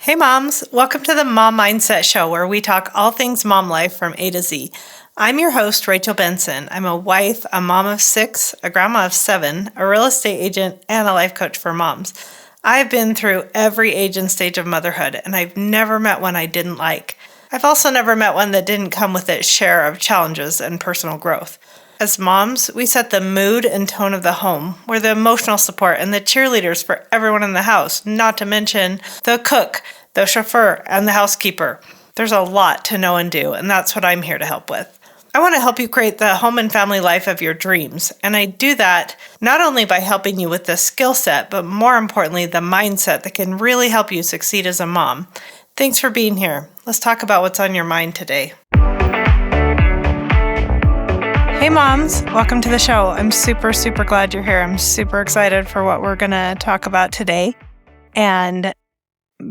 Hey moms, welcome to the Mom Mindset Show where we talk all things mom life from A to Z. I'm your host, Rachel Benson. I'm a wife, a mom of 6, a grandma of 7, a real estate agent, and a life coach for moms. I've been through every age and stage of motherhood, and I've never met one I didn't like. I've also never met one that didn't come with its share of challenges and personal growth. As moms, we set the mood and tone of the home. We're the emotional support and the cheerleaders for everyone in the house, not to mention the cook, the chauffeur, and the housekeeper. There's a lot to know and do, and that's what I'm here to help with. I want to help you create the home and family life of your dreams, and I do that not only by helping you with the skill set, but more importantly, the mindset that can really help you succeed as a mom. Thanks for being here. Let's talk about what's on your mind today. Hey moms, welcome to the show. I'm super glad you're here. I'm super excited for what we're going to talk about today. And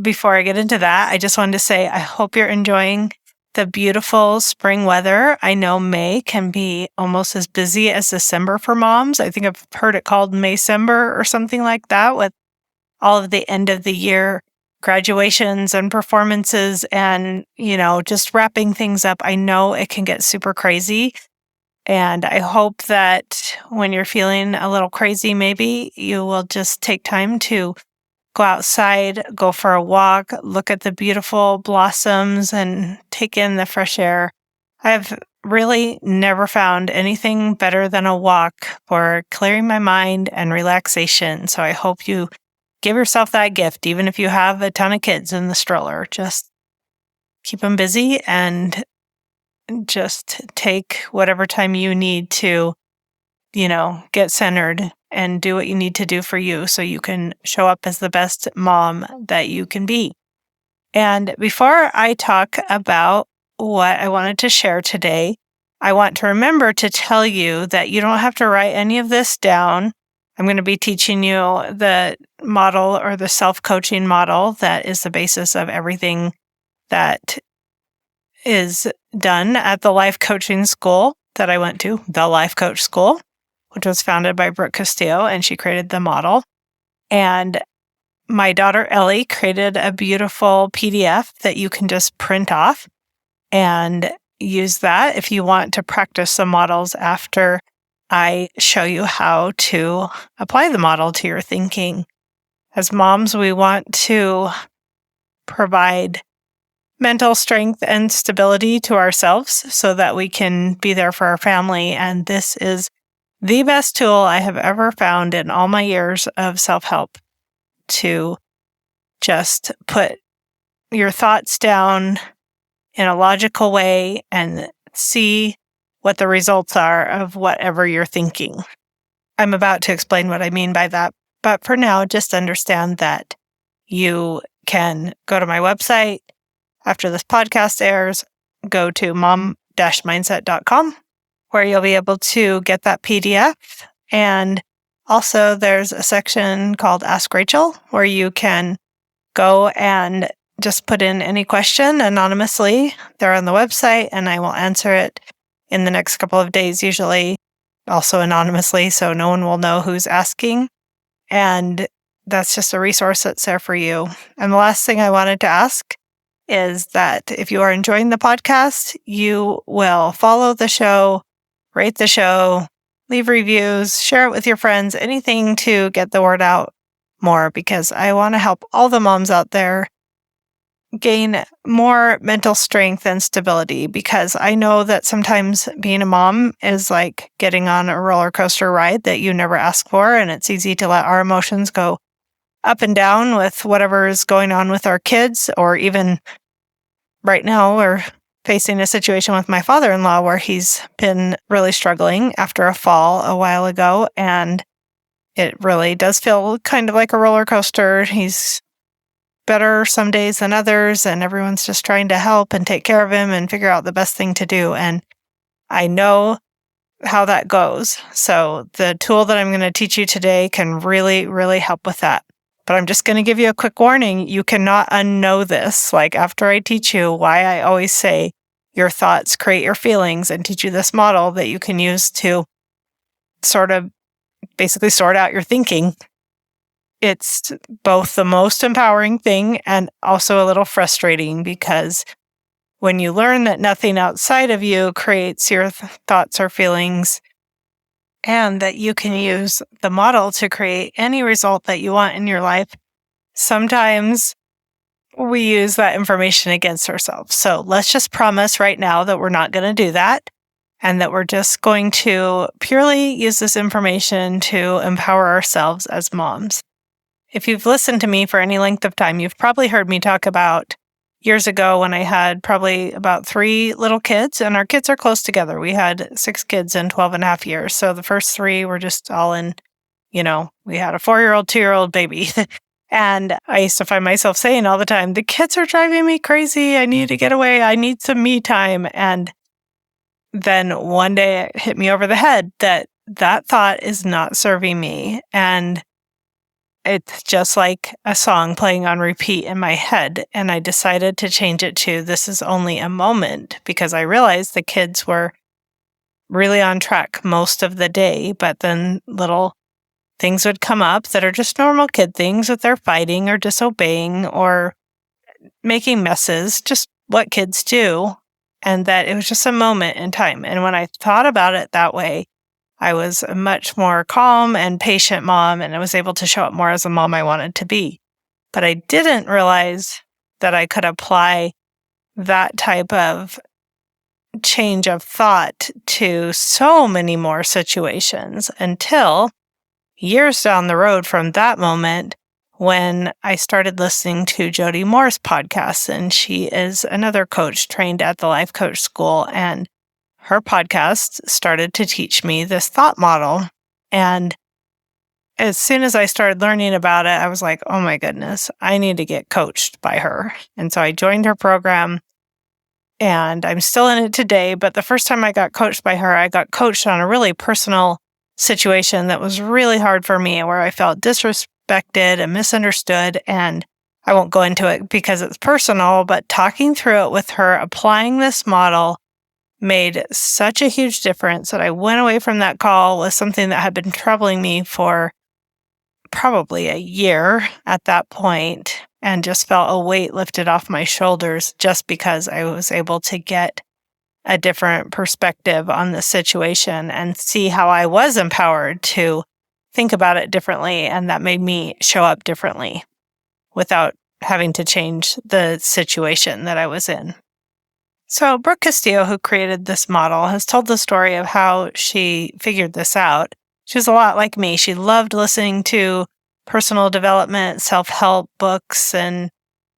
before I get into that, I just wanted to say I hope you're enjoying the beautiful spring weather. I know May can be almost as busy as December for moms. I think I've heard it called Maycember or something like that, with all of the end of the year graduations and performances and, just wrapping things up. I know it can get super crazy. And I hope that when you're feeling a little crazy, maybe you will just take time to go outside, go for a walk, look at the beautiful blossoms, and take in the fresh air. I've really never found anything better than a walk for clearing my mind and relaxation. So I hope you give yourself that gift, even if you have a ton of kids in the stroller. Just keep them busy and just take whatever time you need to, get centered and do what you need to do for you so you can show up as the best mom that you can be. And before I talk about what I wanted to share today, I want to remember to tell you that you don't have to write any of this down. I'm going to be teaching you the model or the self-coaching model that is the basis of everything that is done at the life coaching school that I went to, the Life Coach School, which was founded by Brooke Castillo, and she created the model. And my daughter Ellie created a beautiful PDF that you can just print off and use that if you want to practice some models after I show you how to apply the model to your thinking. As moms, we want to provide mental strength and stability to ourselves so that we can be there for our family. And this is the best tool I have ever found in all my years of self-help, to just put your thoughts down in a logical way and see what the results are of whatever you're thinking. I'm about to explain what I mean by that, but for now, just understand that you can go to my website after this podcast airs. Go to mom-mindset.com, where you'll be able to get that PDF. And also there's a section called Ask Rachel, where you can go and just put in any question anonymously there on the website, and I will answer it in the next couple of days, usually also anonymously, so no one will know who's asking. And that's just a resource that's there for you. And the last thing I wanted to ask is that if you are enjoying the podcast, you will follow the show, rate the show, leave reviews, share it with your friends, anything to get the word out more, because I want to help all the moms out there gain more mental strength and stability, because I know that sometimes being a mom is like getting on a roller coaster ride that you never ask for, and it's easy to let our emotions go up and down with whatever is going on with our kids. Or even right now, we're facing a situation with my father-in-law where he's been really struggling after a fall a while ago, and it really does feel kind of like a roller coaster. He's better some days than others, and everyone's just trying to help and take care of him and figure out the best thing to do. And I know how that goes. So the tool that I'm going to teach you today can really help with that. But I'm just going to give you a quick warning. You cannot unknow this. Like, after I teach you why I always say your thoughts create your feelings, and teach you this model that you can use to sort of basically sort out your thinking, it's both the most empowering thing and also a little frustrating, because when you learn that nothing outside of you creates your thoughts or feelings, and that you can use the model to create any result that you want in your life, sometimes we use that information against ourselves. So let's just promise right now that we're not going to do that, and that we're just going to purely use this information to empower ourselves as moms. If you've listened to me for any length of time, you've probably heard me talk about years ago when I had probably about 3 little kids, and our kids are close together. We had 6 kids in 12 and a half years. So the first 3 were just all in, we had a 4-year-old, 2-year-old baby. And I used to find myself saying all the time, the kids are driving me crazy. I need to get away. I need some me time. And then one day it hit me over the head that thought is not serving me. And it's just like a song playing on repeat in my head. And I decided to change it to, this is only a moment, because I realized the kids were really on track most of the day. But then little things would come up that are just normal kid things, that they're fighting or disobeying or making messes, just what kids do. And that it was just a moment in time. And when I thought about it that way, I was a much more calm and patient mom, and I was able to show up more as a mom I wanted to be. But I didn't realize that I could apply that type of change of thought to so many more situations until years down the road from that moment, when I started listening to Jody Moore's podcast. And she is another coach trained at the Life Coach School, and her podcast started to teach me this thought model. And as soon as I started learning about it, I was like, oh my goodness, I need to get coached by her. And so I joined her program, and I'm still in it today. But the first time I got coached by her, I got coached on a really personal situation that was really hard for me, where I felt disrespected and misunderstood. And I won't go into it because it's personal, but talking through it with her, applying this model, made such a huge difference that I went away from that call with something that had been troubling me for probably a year at that point, and just felt a weight lifted off my shoulders just because I was able to get a different perspective on the situation and see how I was empowered to think about it differently. And that made me show up differently without having to change the situation that I was in. So Brooke Castillo, who created this model, has told the story of how she figured this out. She was a lot like me. She loved listening to personal development, self-help books, and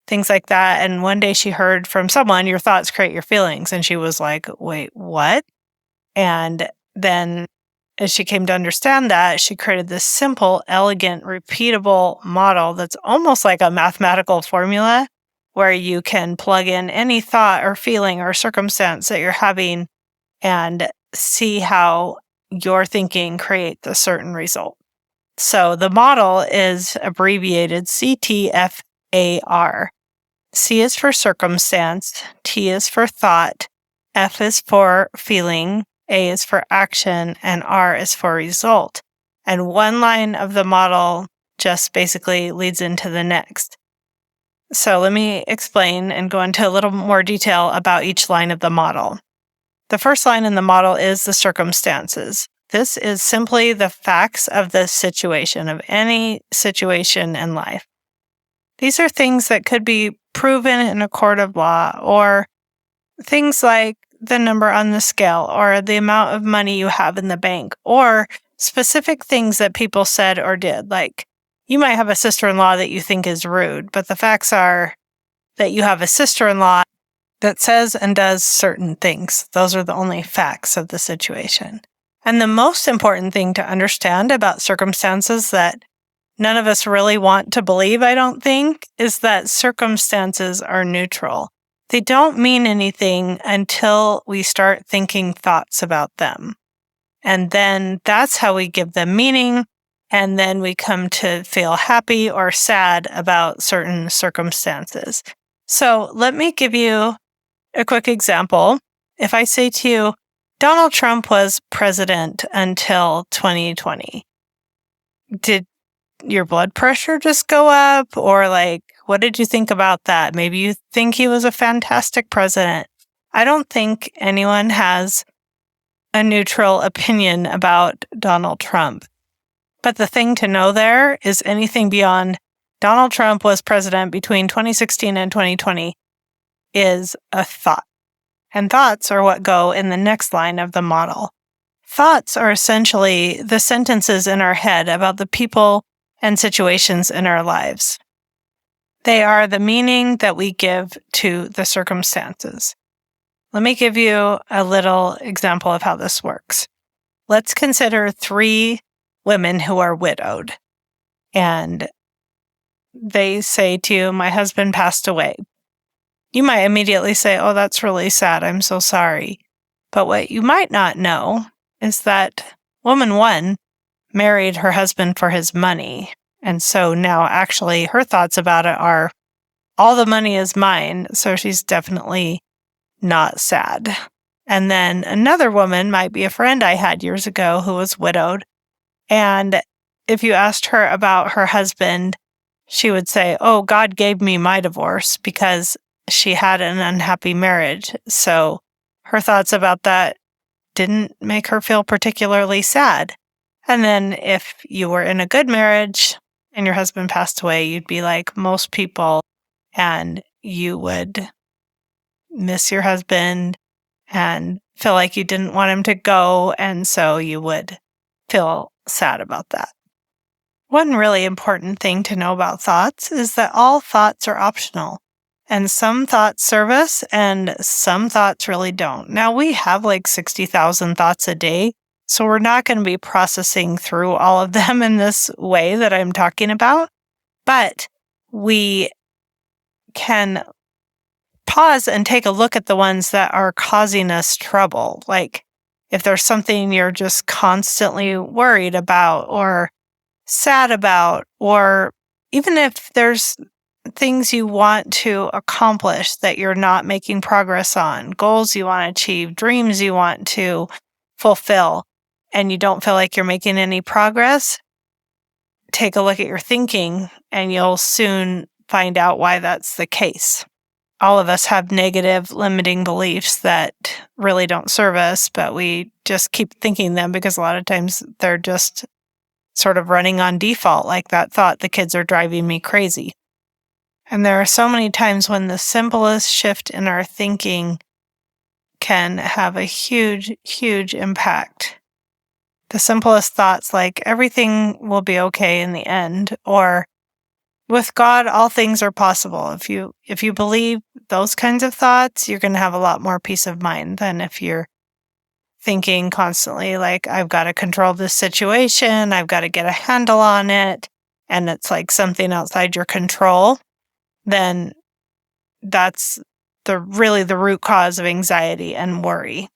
things like that. And one day she heard from someone, your thoughts create your feelings. And she was like, wait, what? And then as she came to understand that, she created this simple, elegant, repeatable model that's almost like a mathematical formula, where you can plug in any thought or feeling or circumstance that you're having and see how your thinking creates a certain result. So the model is abbreviated CTFAR. C is for circumstance, T is for thought, F is for feeling, A is for action, and R is for result. And one line of the model just basically leads into the next. So let me explain and go into a little more detail about each line of the model. The first line in the model is the circumstances. This is simply the facts of the situation, of any situation in life. These are things that could be proven in a court of law, or things like the number on the scale, or the amount of money you have in the bank, or specific things that people said or did. Like, you might have a sister-in-law that you think is rude, but the facts are that you have a sister-in-law that says and does certain things. Those are the only facts of the situation. And the most important thing to understand about circumstances that none of us really want to believe, I don't think, is that circumstances are neutral. They don't mean anything until we start thinking thoughts about them. And then that's how we give them meaning. And then we come to feel happy or sad about certain circumstances. So let me give you a quick example. If I say to you, Donald Trump was president until 2020, did your blood pressure just go up? Or like, what did you think about that? Maybe you think he was a fantastic president. I don't think anyone has a neutral opinion about Donald Trump. But the thing to know there is anything beyond Donald Trump was president between 2016 and 2020 is a thought. And thoughts are what go in the next line of the model. Thoughts are essentially the sentences in our head about the people and situations in our lives. They are the meaning that we give to the circumstances. Let me give you a little example of how this works. Let's consider 3 women who are widowed. And they say to you, my husband passed away. You might immediately say, oh, that's really sad. I'm so sorry. But what you might not know is that woman 1 married her husband for his money. And so now actually her thoughts about it are, all the money is mine. So she's definitely not sad. And then another woman might be a friend I had years ago who was widowed. And if you asked her about her husband, she would say, oh, God gave me my divorce because she had an unhappy marriage. So her thoughts about that didn't make her feel particularly sad. And then if you were in a good marriage and your husband passed away, you'd be like most people, and you would miss your husband and feel like you didn't want him to go, and so you would feel sad about that. One really important thing to know about thoughts is that all thoughts are optional, and some thoughts serve us and some thoughts really don't. Now, we have like 60,000 thoughts a day, so we're not going to be processing through all of them in this way that I'm talking about, but we can pause and take a look at the ones that are causing us trouble. Like if there's something you're just constantly worried about or sad about, or even if there's things you want to accomplish that you're not making progress on, goals you want to achieve, dreams you want to fulfill, and you don't feel like you're making any progress, take a look at your thinking and you'll soon find out why that's the case. All of us have negative limiting beliefs that really don't serve us, but we just keep thinking them because a lot of times they're just sort of running on default, like that thought, the kids are driving me crazy. And there are so many times when the simplest shift in our thinking can have a huge, huge impact. The simplest thoughts like everything will be okay in the end, or with God, all things are possible. If you believe those kinds of thoughts, you're going to have a lot more peace of mind than if you're thinking constantly like, I've got to control this situation, I've got to get a handle on it, and it's like something outside your control. Then that's the root cause of anxiety and worry.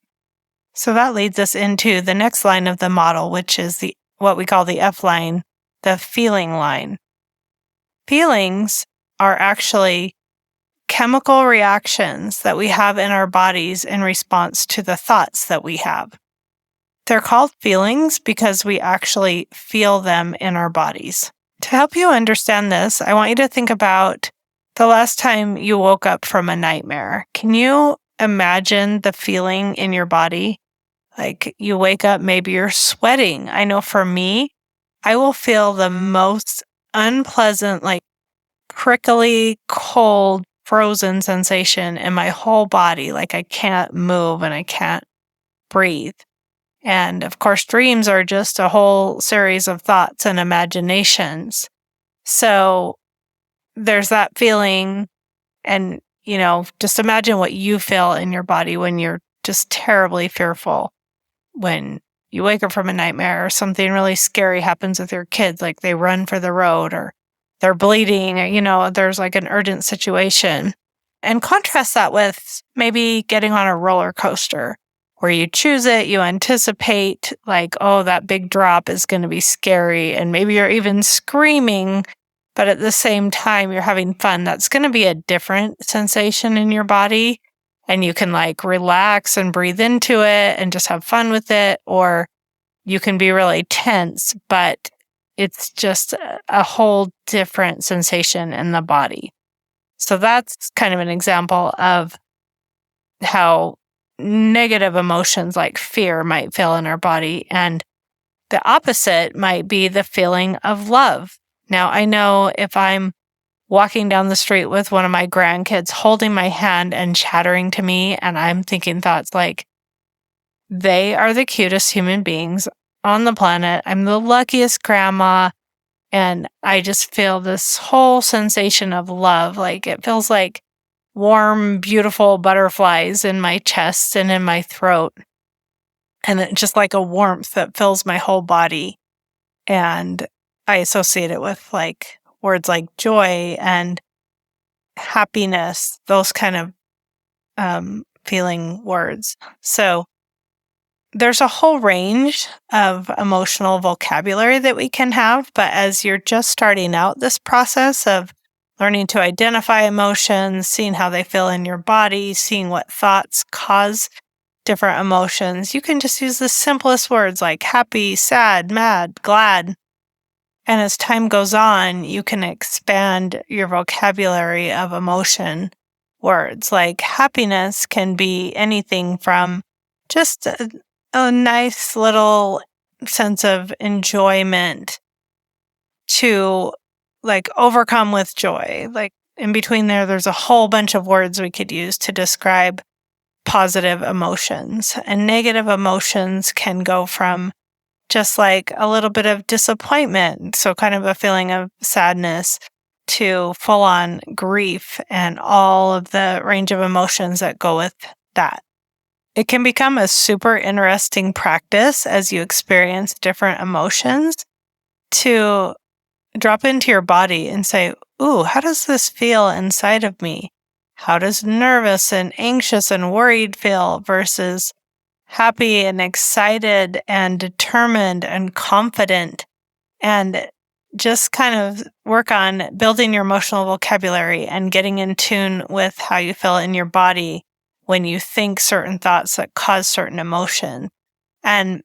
So that leads us into the next line of the model, which is what we call the F line, the feeling line. Feelings are actually chemical reactions that we have in our bodies in response to the thoughts that we have. They're called feelings because we actually feel them in our bodies. To help you understand this, I want you to think about the last time you woke up from a nightmare. Can you imagine the feeling in your body? Like you wake up, maybe you're sweating. I know for me, I will feel the most unpleasant, like prickly, cold, frozen sensation in my whole body. Like I can't move and I can't breathe. And of course, dreams are just a whole series of thoughts and imaginations. So there's that feeling, and, just imagine what you feel in your body when you're just terribly fearful. When you wake up from a nightmare or something really scary happens with your kids, like they run for the road or they're bleeding, or, there's like an urgent situation. And contrast that with maybe getting on a roller coaster where you choose it, you anticipate like, oh, that big drop is going to be scary. And maybe you're even screaming, but at the same time, you're having fun. That's going to be a different sensation in your body. And you can like relax and breathe into it and just have fun with it. Or you can be really tense, but it's just a whole different sensation in the body. So that's kind of an example of how negative emotions like fear might feel in our body. And the opposite might be the feeling of love. Now, I know if I'm walking down the street with one of my grandkids holding my hand and chattering to me, and I'm thinking thoughts like, they are the cutest human beings on the planet. I'm the luckiest grandma. And I just feel this whole sensation of love. Like it feels like warm, beautiful butterflies in my chest and in my throat. And it just like a warmth that fills my whole body. And I associate it with like words like joy and happiness, those kind of feeling words. So there's a whole range of emotional vocabulary that we can have, but as you're just starting out this process of learning to identify emotions, seeing how they feel in your body, seeing what thoughts cause different emotions, you can just use the simplest words like happy, sad, mad, glad. And as time goes on, you can expand your vocabulary of emotion words. Like happiness can be anything from just a nice little sense of enjoyment to like overcome with joy. Like in between there's a whole bunch of words we could use to describe positive emotions. And negative emotions can go from just like a little bit of disappointment, so kind of a feeling of sadness, to full on grief and all of the range of emotions that go with that. It can become a super interesting practice as you experience different emotions to drop into your body and say, ooh, how does this feel inside of me? How does nervous and anxious and worried feel versus happy and excited and determined and confident? And just kind of work on building your emotional vocabulary and getting in tune with how you feel in your body when you think certain thoughts that cause certain emotion. And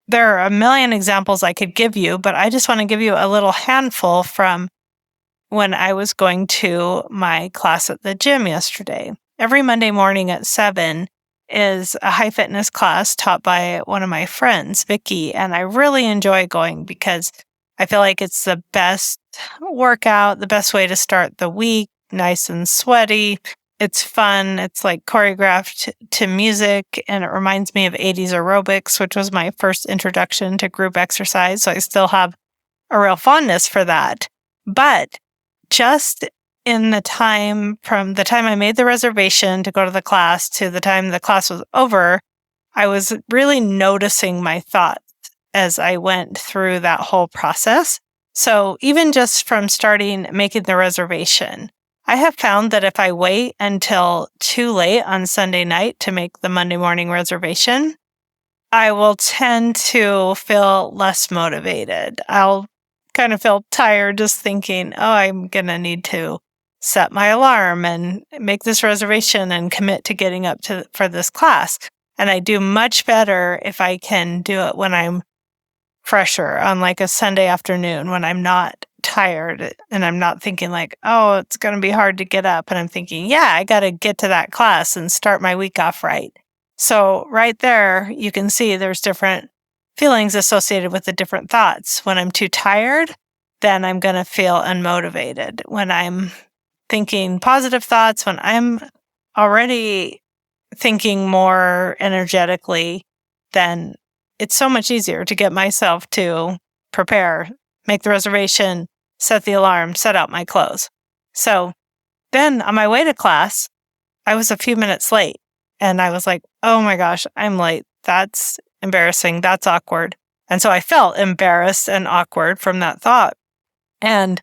there are a million examples I could give you, but I just want to give you a little handful from when I was going to my class at the gym yesterday. Every Monday morning at 7 is a high fitness class taught by one of my friends, Vicky, and I really enjoy going because I feel like it's the best workout, the best way to start the week, nice and sweaty. It's fun. It's like choreographed to music, and it reminds me of 80s aerobics, which was my first introduction to group exercise. So I still have a real fondness for that. But just in the time from the time I made the reservation to go to the class to the time the class was over, I was really noticing my thoughts as I went through that whole process. So even just from starting making the reservation, I have found that if I wait until too late on Sunday night to make the Monday morning reservation, I will tend to feel less motivated. I'll kind of feel tired just thinking, oh, I'm going to need to set my alarm and make this reservation and commit to getting up for this class. And I do much better if I can do it when I'm fresher on like a Sunday afternoon when I'm not tired and I'm not thinking like, oh, it's going to be hard to get up. And I'm thinking, yeah, I got to get to that class and start my week off right. So right there, you can see there's different feelings associated with the different thoughts. When I'm too tired, then I'm going to feel unmotivated. When I'm thinking positive thoughts, when I'm already thinking more energetically, then it's so much easier to get myself to prepare, make the reservation, set the alarm, set out my clothes. So then on my way to class, I was a few minutes late and I was like, oh my gosh, I'm late. That's embarrassing. That's awkward. And so I felt embarrassed and awkward from that thought. And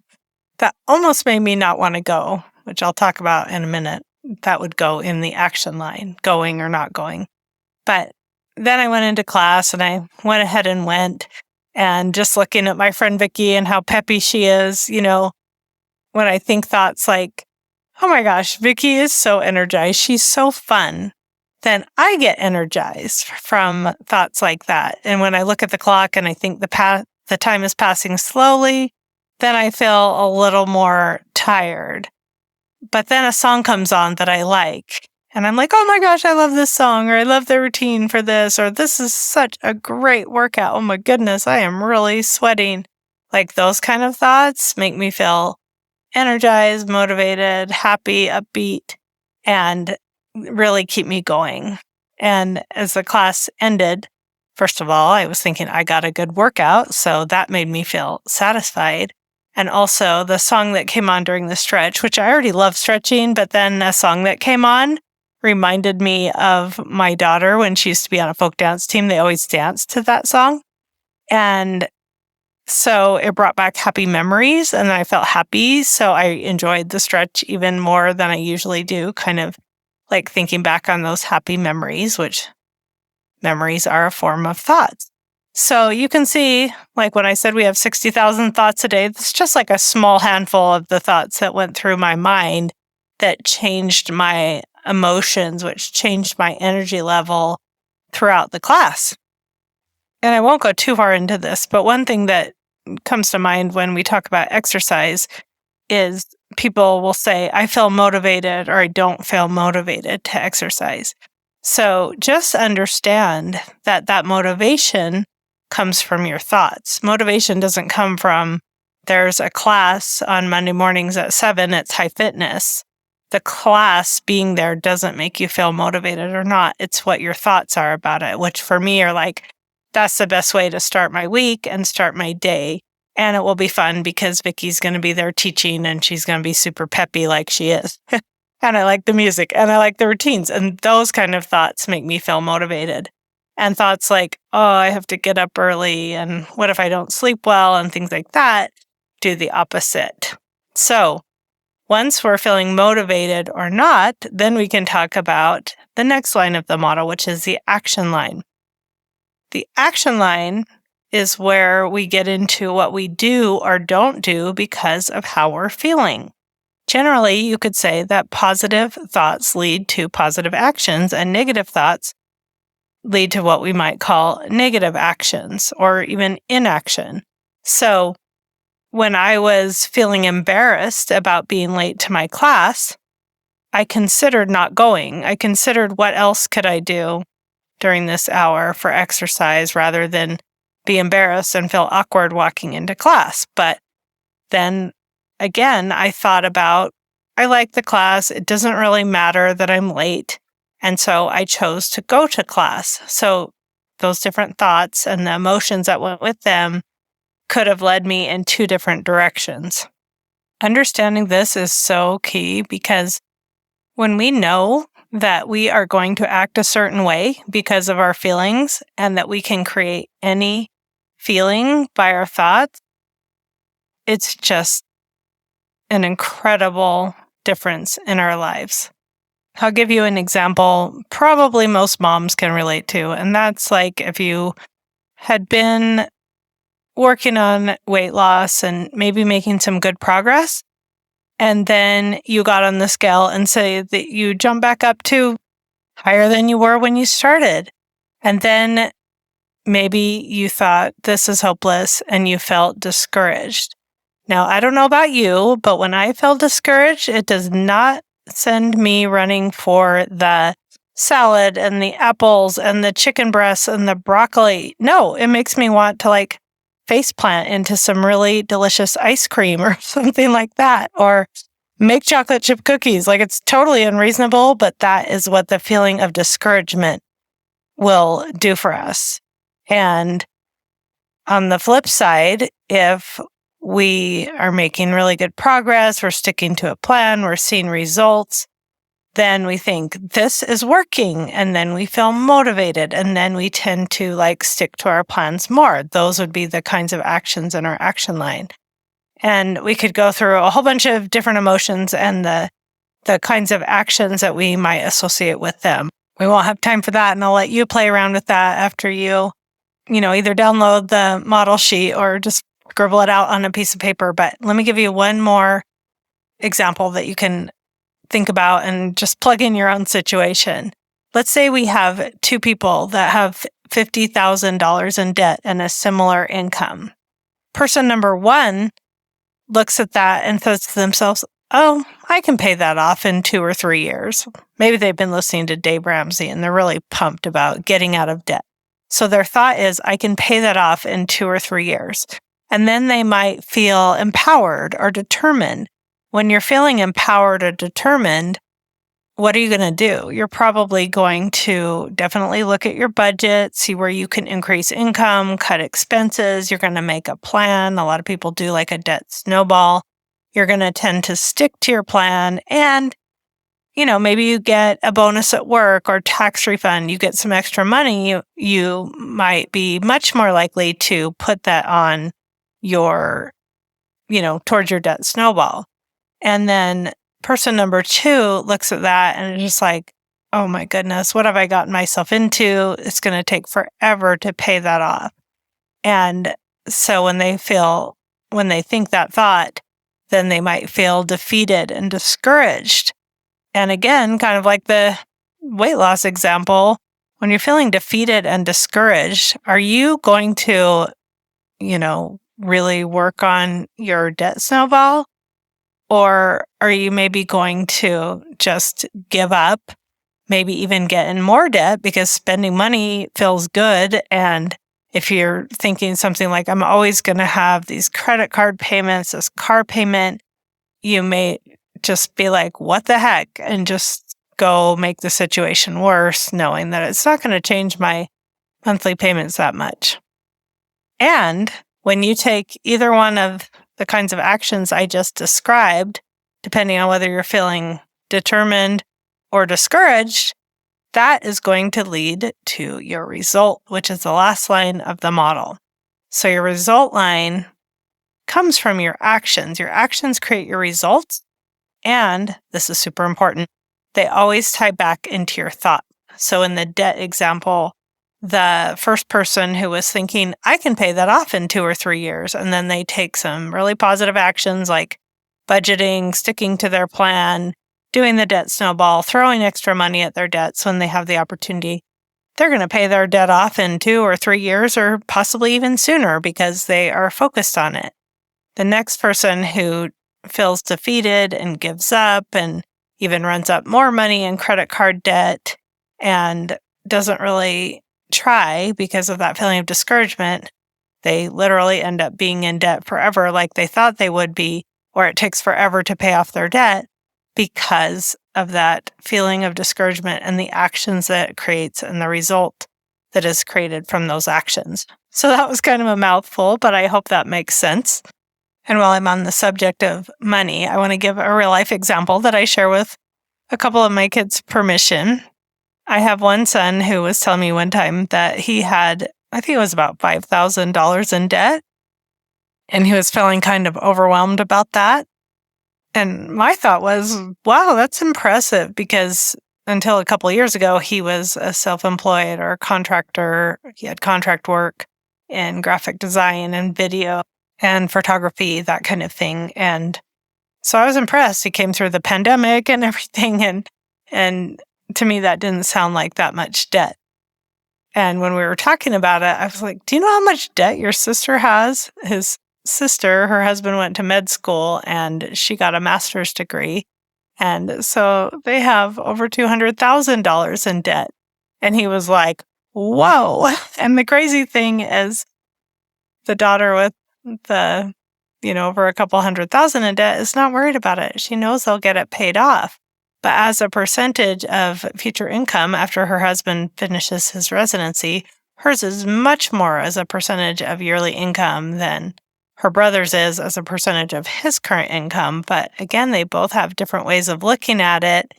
that almost made me not want to go, which I'll talk about in a minute. That would go in the action line, going or not going. But then I went into class and I went ahead and went, and just looking at my friend Vicky and how peppy she is, when I think thoughts like, oh my gosh, Vicky is so energized. She's so fun. Then I get energized from thoughts like that. And when I look at the clock and I think the the time is passing slowly, then I feel a little more tired. But then a song comes on that I like, and I'm like, oh my gosh, I love this song, or I love the routine for this, or this is such a great workout. Oh my goodness, I am really sweating. Like those kind of thoughts make me feel energized, motivated, happy, upbeat, and really keep me going. And as the class ended, first of all, I was thinking I got a good workout, so that made me feel satisfied. And also the song that came on during the stretch, which I already love stretching, but then a song that came on reminded me of my daughter when she used to be on a folk dance team. They always danced to that song. And so it brought back happy memories, and I felt happy. So I enjoyed the stretch even more than I usually do, kind of like thinking back on those happy memories, which memories are a form of thoughts. So you can see, like when I said we have 60,000 thoughts a day, it's just like a small handful of the thoughts that went through my mind that changed my emotions, which changed my energy level throughout the class. And I won't go too far into this, but one thing that comes to mind when we talk about exercise is people will say, I feel motivated or I don't feel motivated to exercise. So just understand that that motivation comes from your thoughts. Motivation doesn't come from, there's a class on Monday mornings at 7, it's high fitness. The class being there doesn't make you feel motivated or not. It's what your thoughts are about it, which for me are like, that's the best way to start my week and start my day. And it will be fun because Vicky's going to be there teaching and she's going to be super peppy like she is. And I like the music and I like the routines. And those kind of thoughts make me feel motivated. And thoughts like, oh, I have to get up early and what if I don't sleep well and things like that do the opposite. So once we're feeling motivated or not, then we can talk about the next line of the model, which is the action line. The action line is where we get into what we do or don't do because of how we're feeling. Generally, you could say that positive thoughts lead to positive actions and negative thoughts lead to what we might call negative actions or even inaction. So when I was feeling embarrassed about being late to my class, I considered not going. I considered what else could I do during this hour for exercise rather than be embarrassed and feel awkward walking into class. But then again, I thought about, I like the class. It doesn't really matter that I'm late. And so I chose to go to class. So those different thoughts and the emotions that went with them could have led me in two different directions. Understanding this is so key because when we know that we are going to act a certain way because of our feelings and that we can create any feeling by our thoughts, it's just an incredible difference in our lives. I'll give you an example probably most moms can relate to, and that's like if you had been working on weight loss and maybe making some good progress, and then you got on the scale and say that you jump back up to higher than you were when you started. And then maybe you thought this is hopeless and you felt discouraged. Now, I don't know about you, but when I feel discouraged, it does not send me running for the salad and the apples and the chicken breasts and the broccoli. No, it makes me want to like faceplant into some really delicious ice cream or something like that, or make chocolate chip cookies. Like it's totally unreasonable, but that is what the feeling of discouragement will do for us. And on the flip side, if we are making really good progress, we're sticking to a plan, we're seeing results, then we think this is working, and then we feel motivated, and then we tend to like stick to our plans more. Those would be the kinds of actions in our action line. And we could go through a whole bunch of different emotions and the kinds of actions that we might associate with them. We won't have time for that, and I'll let you play around with that after you either download the model sheet or just scribble it out on a piece of paper. But let me give you one more example that you can think about and just plug in your own situation. Let's say we have two people that have $50,000 in debt and a similar income. person number one looks at that and says to themselves, oh, I can pay that off in 2 or 3 years. Maybe they've been listening to Dave Ramsey and they're really pumped about getting out of debt. So their thought is, I can pay that off in 2 or 3 years. And then they might feel empowered or determined. When you're feeling empowered or determined, what are you going to do? You're probably going to definitely look at your budget, see where you can increase income, cut expenses. You're going to make a plan. A lot of people do like a debt snowball. You're going to tend to stick to your plan. And, maybe you get a bonus at work or tax refund. You get some extra money. You might be much more likely to put that on your, towards your debt snowball. And then person number two looks at that and is just like, oh my goodness, what have I gotten myself into? It's going to take forever to pay that off. And so when they think that thought, then they might feel defeated and discouraged. And again, kind of like the weight loss example, when you're feeling defeated and discouraged, are you going to, really work on your debt snowball? Or are you maybe going to just give up, maybe even get in more debt because spending money feels good? And if you're thinking something like, I'm always going to have these credit card payments, this car payment, you may just be like, what the heck? And just go make the situation worse, knowing that it's not going to change my monthly payments that much. And when you take either one of the kinds of actions I just described, depending on whether you're feeling determined or discouraged, that is going to lead to your result, which is the last line of the model. So your result line comes from your actions. Your actions create your results. And this is super important. They always tie back into your thought. So in the debt example, the first person who was thinking, I can pay that off in 2 or 3 years, and then they take some really positive actions like budgeting, sticking to their plan, doing the debt snowball, throwing extra money at their debts when they have the opportunity, they're going to pay their debt off in 2 or 3 years or possibly even sooner because they are focused on it. The next person who feels defeated and gives up and even runs up more money in credit card debt and doesn't really try because of that feeling of discouragement, they literally end up being in debt forever like they thought they would be, or it takes forever to pay off their debt because of that feeling of discouragement and the actions that it creates and the result that is created from those actions. So that was kind of a mouthful, but I hope that makes sense. And while I'm on the subject of money, I want to give a real life example that I share with a couple of my kids' permission. I have one son who was telling me one time that he had, I think it was about $5,000 in debt, and he was feeling kind of overwhelmed about that. And my thought was, wow, that's impressive, because until a couple of years ago, he was a self-employed or a contractor. He had contract work in graphic design and video and photography, that kind of thing. And so I was impressed. He came through the pandemic and everything, and to me, that didn't sound like that much debt. And when we were talking about it, I was like, do you know how much debt your sister has? His sister, her husband went to med school and she got a master's degree. And so they have over $200,000 in debt. And he was like, whoa. And the crazy thing is the daughter with the, over a couple $100,000 in debt is not worried about it. She knows they'll get it paid off. But as a percentage of future income after her husband finishes his residency, hers is much more as a percentage of yearly income than her brother's is as a percentage of his current income. But again, they both have different ways of looking at it.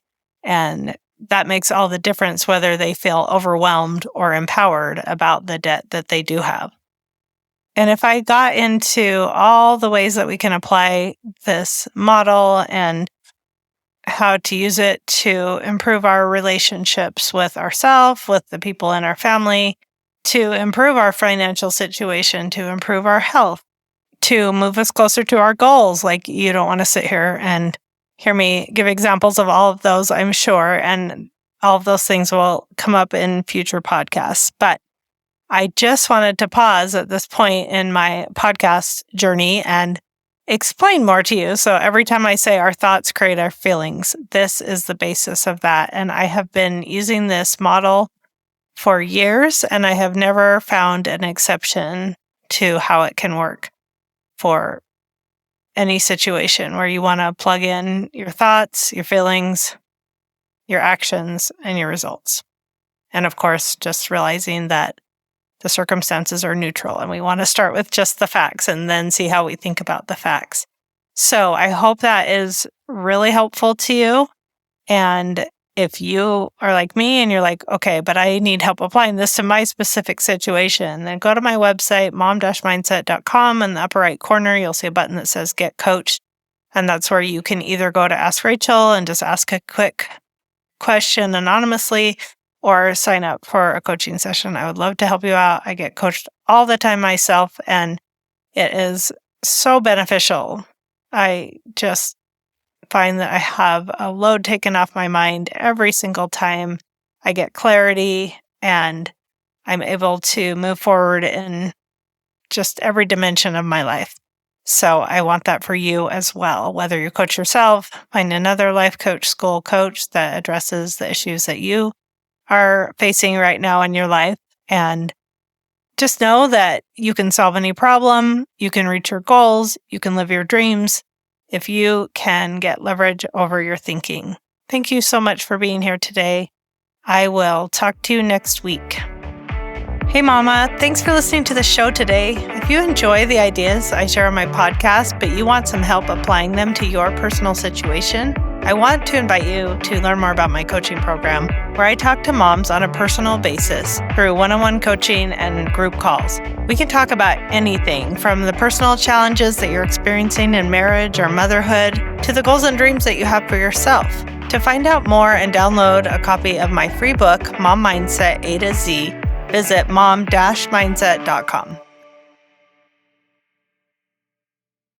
And that makes all the difference whether they feel overwhelmed or empowered about the debt that they do have. And if I got into all the ways that we can apply this model and how to use it to improve our relationships with ourselves, with the people in our family, to improve our financial situation, to improve our health, to move us closer to our goals. Like, you don't want to sit here and hear me give examples of all of those, I'm sure, and all of those things will come up in future podcasts. But I just wanted to pause at this point in my podcast journey and explain more to you. So every time I say our thoughts create our feelings, this is the basis of that. And I have been using this model for years, and I have never found an exception to how it can work for any situation where you want to plug in your thoughts, your feelings, your actions, and your results. And of course, just realizing that the circumstances are neutral, and we want to start with just the facts and then see how we think about the facts. So I hope that is really helpful to you. And if you are like me and you're like, okay, but I need help applying this to my specific situation, then go to my website, mom-mindset.com. In the upper right corner, you'll see a button that says Get Coached. And that's where you can either go to Ask Rachel and just ask a quick question anonymously, or sign up for a coaching session. I would love to help you out. I get coached all the time myself, and it is so beneficial. I just find that I have a load taken off my mind every single time. I get clarity, and I'm able to move forward in just every dimension of my life. So I want that for you as well. Whether you coach yourself, find another life coach, school coach that addresses the issues that you are facing right now in your life. And just know that you can solve any problem, you can reach your goals, you can live your dreams if you can get leverage over your thinking. Thank you so much for being here today. I will talk to you next week. Hey Mama, thanks for listening to the show today. If you enjoy the ideas I share on my podcast, but you want some help applying them to your personal situation, I want to invite you to learn more about my coaching program, where I talk to moms on a personal basis through one-on-one coaching and group calls. We can talk about anything from the personal challenges that you're experiencing in marriage or motherhood to the goals and dreams that you have for yourself. To find out more and download a copy of my free book, Mom Mindset A to Z, visit mom-mindset.com.